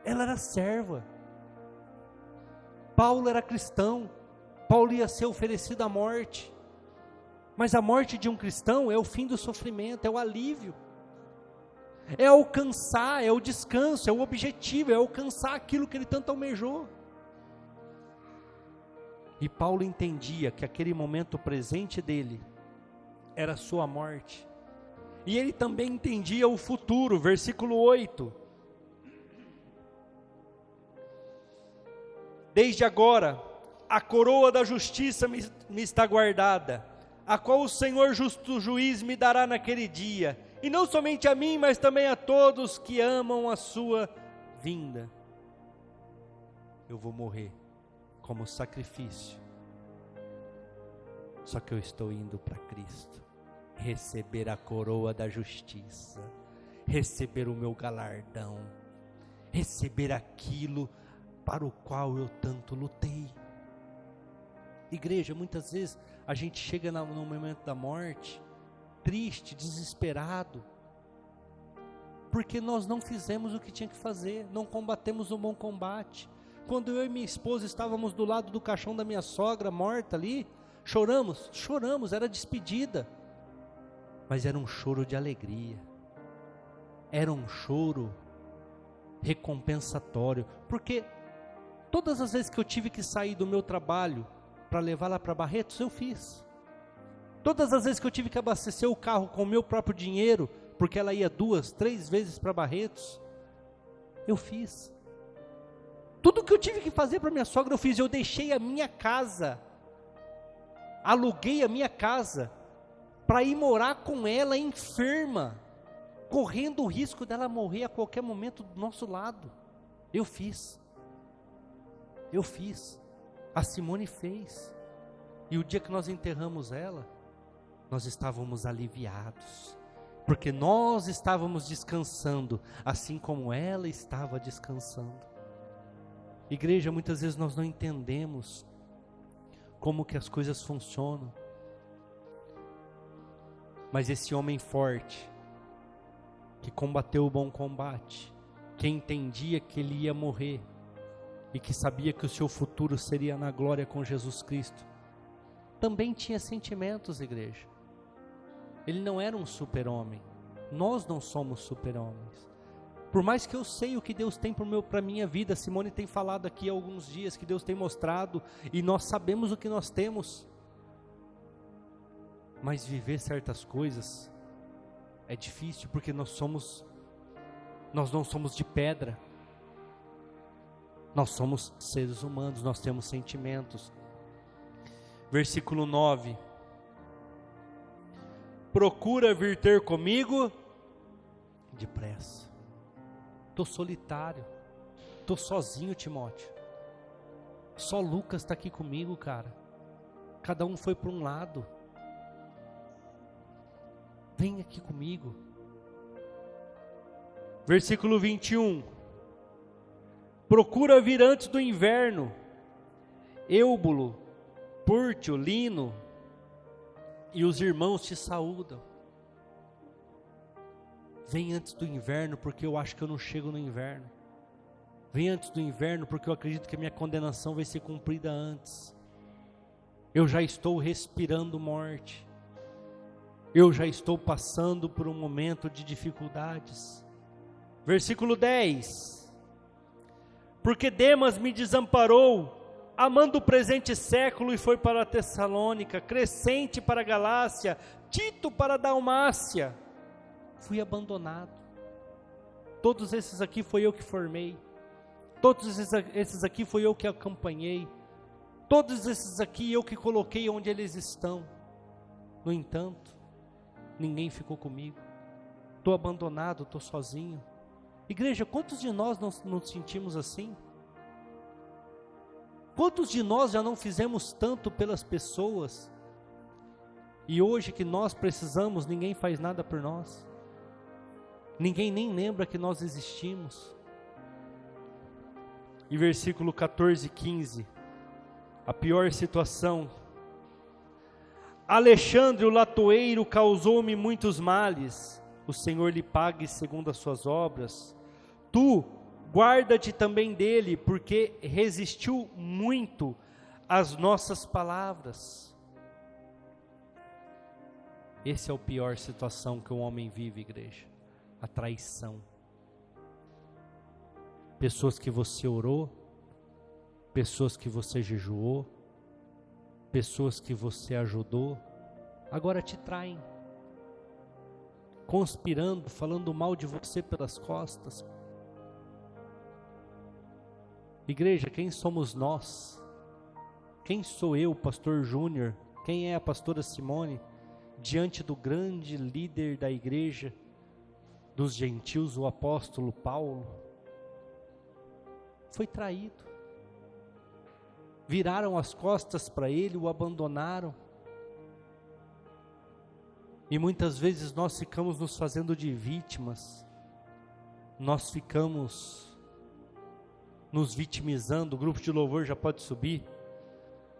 Ela era serva. Paulo era cristão. Paulo ia ser oferecido à morte. Mas a morte de um cristão é o fim do sofrimento, é o alívio. É alcançar, é o descanso, é o objetivo, é alcançar aquilo que ele tanto almejou. E Paulo entendia que aquele momento presente dele era a sua morte. E ele também entendia o futuro, versículo 8. Desde agora, a coroa da justiça me está guardada, a qual o Senhor justo juiz me dará naquele dia, e não somente a mim, mas também a todos que amam a sua vinda. Eu vou morrer como sacrifício, só que eu estou indo para Cristo, receber a coroa da justiça, receber o meu galardão, receber aquilo para o qual eu tanto lutei. Igreja, muitas vezes a gente chega no momento da morte, triste, desesperado, porque nós não fizemos o que tinha que fazer, não combatemos o bom combate. Quando eu e minha esposa estávamos do lado do caixão da minha sogra, morta ali, choramos, era despedida, mas era um choro de alegria, era um choro recompensatório, porque todas as vezes que eu tive que sair do meu trabalho para levar lá para Barretos, eu fiz. Todas as vezes que eu tive que abastecer o carro com o meu próprio dinheiro, porque ela ia 2, 3 vezes para Barretos, eu fiz. Tudo que eu tive que fazer para minha sogra eu fiz. Eu deixei a minha casa, aluguei a minha casa para ir morar com ela enferma, correndo o risco dela morrer a qualquer momento do nosso lado. Eu fiz. A Simone fez. E o dia que nós enterramos ela, nós estávamos aliviados, porque nós estávamos descansando, assim como ela estava descansando. Igreja, muitas vezes nós não entendemos como que as coisas funcionam, mas esse homem forte, que combateu o bom combate, que entendia que ele ia morrer, e que sabia que o seu futuro seria na glória com Jesus Cristo, também tinha sentimentos, igreja. Ele não era um super-homem. Nós não somos super-homens. Por mais que eu sei o que Deus tem para a minha vida, Simone tem falado aqui há alguns dias, que Deus tem mostrado, e nós sabemos o que nós temos. Mas viver certas coisas é difícil, porque nós não somos de pedra. Nós somos seres humanos, nós temos sentimentos. Versículo 9. Procura vir ter comigo depressa. Estou solitário, estou sozinho, Timóteo. Só Lucas está aqui comigo, cara. Cada um foi para um lado. Vem aqui comigo. Versículo 21. Procura vir antes do inverno. Eubulo, Púrtio, Lino e os irmãos te saúdam. Vem antes do inverno, porque eu acho que eu não chego no inverno. Vem antes do inverno, porque eu acredito que a minha condenação vai ser cumprida antes. Eu já estou respirando morte. Eu já estou passando por um momento de dificuldades. Versículo 10. Porque Demas me desamparou, amando o presente século, e foi para a Tessalônica, Crescente para a Galácia, Tito para a Dalmácia. Fui abandonado. Todos esses aqui foi eu que formei. Todos esses aqui foi eu que acompanhei. Todos esses aqui eu que coloquei onde eles estão. No entanto, ninguém ficou comigo. Estou abandonado, estou sozinho. Igreja, quantos de nós não nos sentimos assim? Quantos de nós já não fizemos tanto pelas pessoas, e hoje que nós precisamos, ninguém faz nada por nós? Ninguém nem lembra que nós existimos. E versículo 14 e 15, a pior situação. Alexandre, o latoeiro, causou-me muitos males, o Senhor lhe pague segundo as suas obras. Tu, guarda-te também dele, porque resistiu muito às nossas palavras. Esse é a pior situação que um homem vive, igreja, a traição. Pessoas que você orou, pessoas que você jejuou, pessoas que você ajudou, agora te traem, conspirando, falando mal de você pelas costas. Igreja, quem somos nós? Quem sou eu, pastor Júnior? Quem é a pastora Simone? Diante do grande líder da igreja, dos gentios, o apóstolo Paulo. Foi traído, viraram as costas para ele, o abandonaram, e muitas vezes nós ficamos nos fazendo de vítimas, nós ficamos nos vitimizando. O grupo de louvor já pode subir.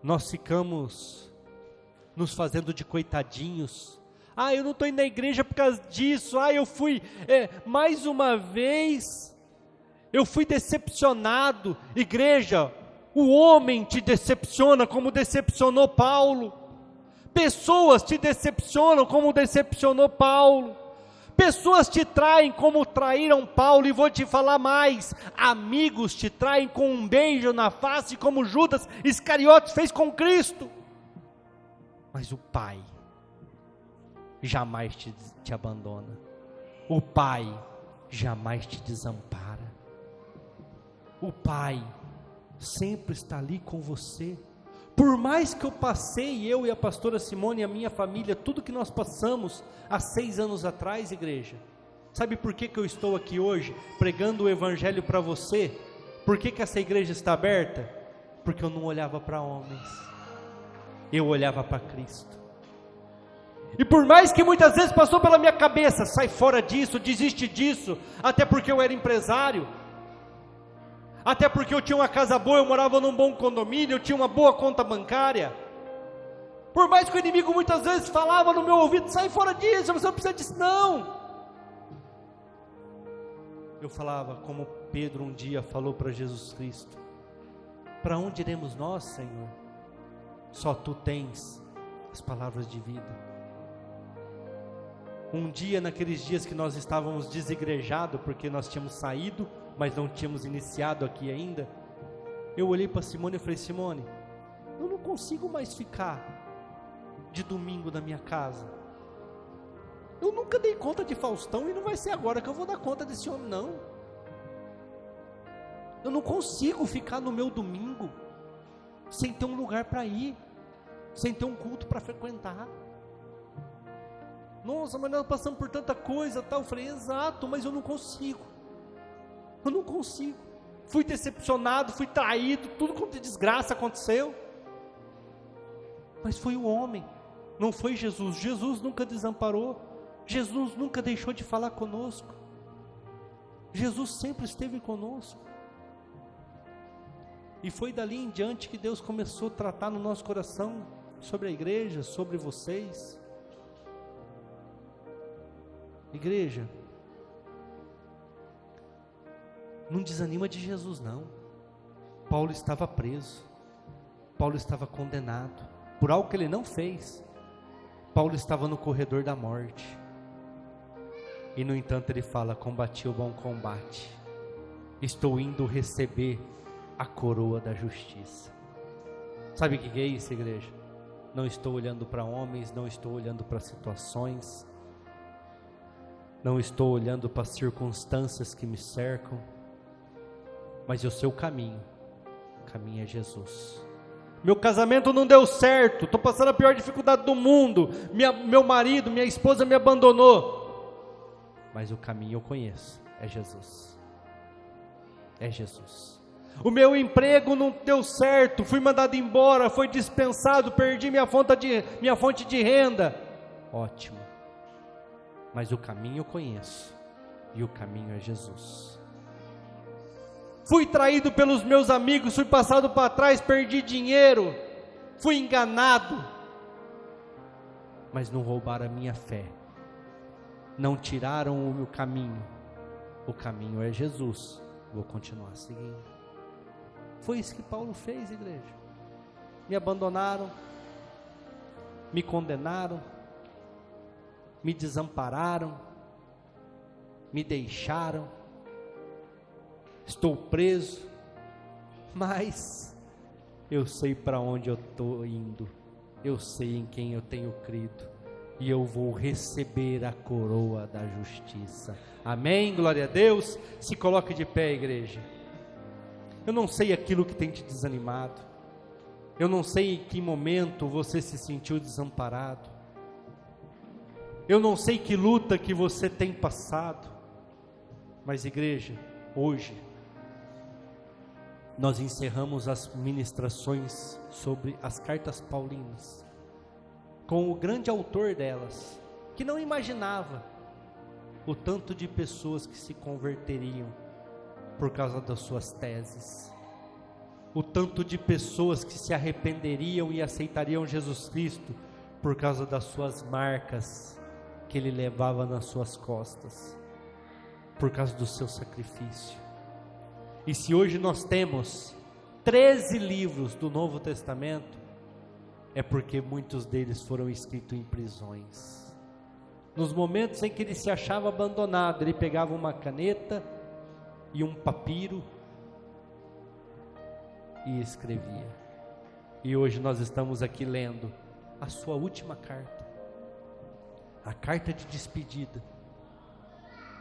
Nós ficamos nos fazendo de coitadinhos. Eu não estou indo na igreja por causa disso. Eu fui, mais uma vez, eu fui decepcionado. Igreja, o homem te decepciona como decepcionou Paulo. Pessoas te decepcionam como decepcionou Paulo. Pessoas te traem como traíram Paulo. E vou te falar mais: amigos te traem com um beijo na face, como Judas Iscariotes fez com Cristo. Mas o Pai jamais te abandona. O Pai jamais te desampara. O Pai sempre está ali com você. Por mais que eu passei, eu e a pastora Simone e a minha família, tudo que nós passamos há 6 anos atrás, igreja, sabe por que eu estou aqui hoje, pregando o evangelho para você? Por que essa igreja está aberta? Porque eu não olhava para homens, eu olhava para Cristo. E por mais que muitas vezes passou pela minha cabeça, sai fora disso, desiste disso, até porque eu era empresário, até porque eu tinha uma casa boa, eu morava num bom condomínio, eu tinha uma boa conta bancária. Por mais que o inimigo muitas vezes falava no meu ouvido, sai fora disso, você não precisa disso não. Eu falava como Pedro um dia falou para Jesus Cristo: para onde iremos nós, Senhor? Só Tu tens as palavras de vida. Um dia, naqueles dias que nós estávamos desigrejados, porque nós tínhamos saído, mas não tínhamos iniciado aqui ainda, eu olhei para Simone e falei: Simone, eu não consigo mais ficar de domingo na minha casa. Eu nunca dei conta de Faustão e não vai ser agora que eu vou dar conta desse homem, não. Eu não consigo ficar no meu domingo sem ter um lugar para ir, sem ter um culto para frequentar. Nossa, mas nós passamos por tanta coisa, tal. Eu falei: exato, mas eu não consigo. Eu não consigo. Fui decepcionado, fui traído, tudo quanto de desgraça aconteceu. Mas foi o homem, não foi Jesus. Jesus nunca desamparou. Jesus nunca deixou de falar conosco. Jesus sempre esteve conosco. E foi dali em diante que Deus começou a tratar no nosso coração sobre a igreja, sobre vocês. Igreja, não desanima de Jesus não. Paulo estava preso, Paulo estava condenado por algo que ele não fez. Paulo estava no corredor da morte, e no entanto ele fala: combati o bom combate, estou indo receber a coroa da justiça. Sabe o que é isso, igreja? Não estou olhando para homens, não estou olhando para situações, não estou olhando para as circunstâncias que me cercam, mas eu sei o caminho é Jesus. Meu casamento não deu certo, estou passando a pior dificuldade do mundo, meu marido, minha esposa me abandonou, mas o caminho eu conheço, é Jesus. É Jesus. O meu emprego não deu certo, fui mandado embora, foi dispensado, perdi minha fonte de renda, ótimo, mas o caminho eu conheço, e o caminho é Jesus. Fui traído pelos meus amigos, fui passado para trás, perdi dinheiro, fui enganado, mas não roubaram a minha fé, não tiraram o meu caminho. O caminho é Jesus, vou continuar seguindo. Foi isso que Paulo fez, igreja. Me abandonaram, me condenaram, me desampararam, me deixaram, estou preso, mas eu sei para onde eu estou indo, eu sei em quem eu tenho crido, e eu vou receber a coroa da justiça. Amém? Glória a Deus. Se coloque de pé, igreja. Eu não sei aquilo que tem te desanimado, eu não sei em que momento você se sentiu desamparado, eu não sei que luta que você tem passado, mas igreja, hoje nós encerramos as ministrações sobre as cartas paulinas, com o grande autor delas, que não imaginava o tanto de pessoas que se converteriam por causa das suas teses, o tanto de pessoas que se arrependeriam e aceitariam Jesus Cristo por causa das suas marcas que ele levava nas suas costas, por causa do seu sacrifício. E se hoje nós temos 13 livros do Novo Testamento, é porque muitos deles foram escritos em prisões. Nos momentos em que ele se achava abandonado, ele pegava uma caneta e um papiro e escrevia. E hoje nós estamos aqui lendo a sua última carta, a carta de despedida,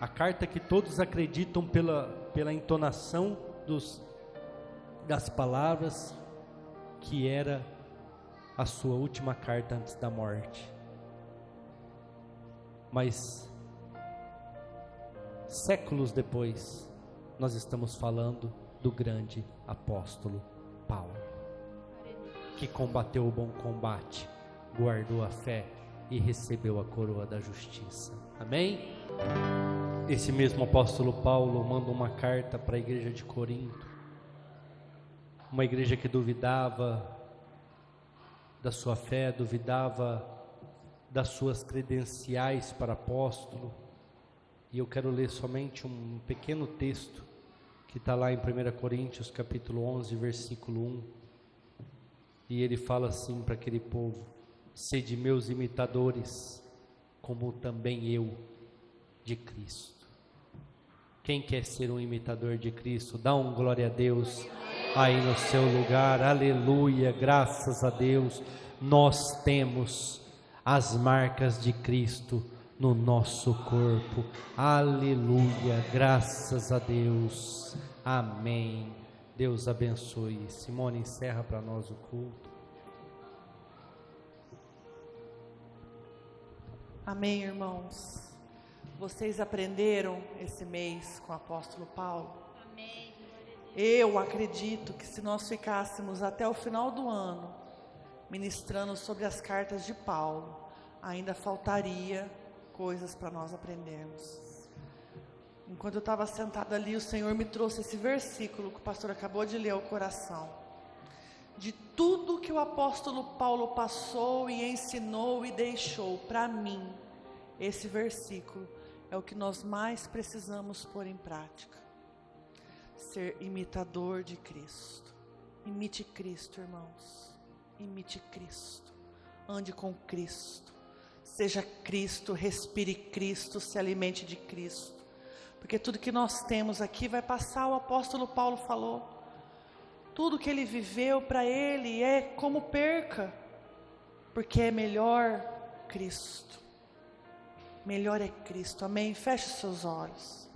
a carta que todos acreditam pela entonação das palavras, que era a sua última carta antes da morte. Mas séculos depois, nós estamos falando do grande apóstolo Paulo, que combateu o bom combate, guardou a fé e recebeu a coroa da justiça. Amém? Esse mesmo apóstolo Paulo manda uma carta para a igreja de Corinto, uma igreja que duvidava da sua fé, duvidava das suas credenciais para apóstolo. E eu quero ler somente um pequeno texto que está lá em 1 Coríntios capítulo 11, versículo 1, e ele fala assim para aquele povo: sede meus imitadores, como também eu de Cristo. Quem quer ser um imitador de Cristo, dá um glória a Deus aí no seu lugar. Aleluia, graças a Deus. Nós temos as marcas de Cristo no nosso corpo. Aleluia, graças a Deus. Amém. Deus abençoe. Simone, encerra para nós o culto. Amém, irmãos. Vocês aprenderam esse mês com o apóstolo Paulo? Amém. Eu acredito que se nós ficássemos até o final do ano ministrando sobre as cartas de Paulo, ainda faltaria coisas para nós aprendermos. Enquanto eu estava sentada ali, o Senhor me trouxe esse versículo que o pastor acabou de ler ao coração. De tudo que o apóstolo Paulo passou e ensinou e deixou para mim, esse versículo é o que nós mais precisamos pôr em prática. Ser imitador de Cristo. Imite Cristo, irmãos. Imite Cristo. Ande com Cristo. Seja Cristo, respire Cristo, se alimente de Cristo. Porque tudo que nós temos aqui vai passar. O apóstolo Paulo falou. Tudo que ele viveu para ele é como perca. Porque é melhor Cristo. Melhor é Cristo. Amém? Feche seus olhos.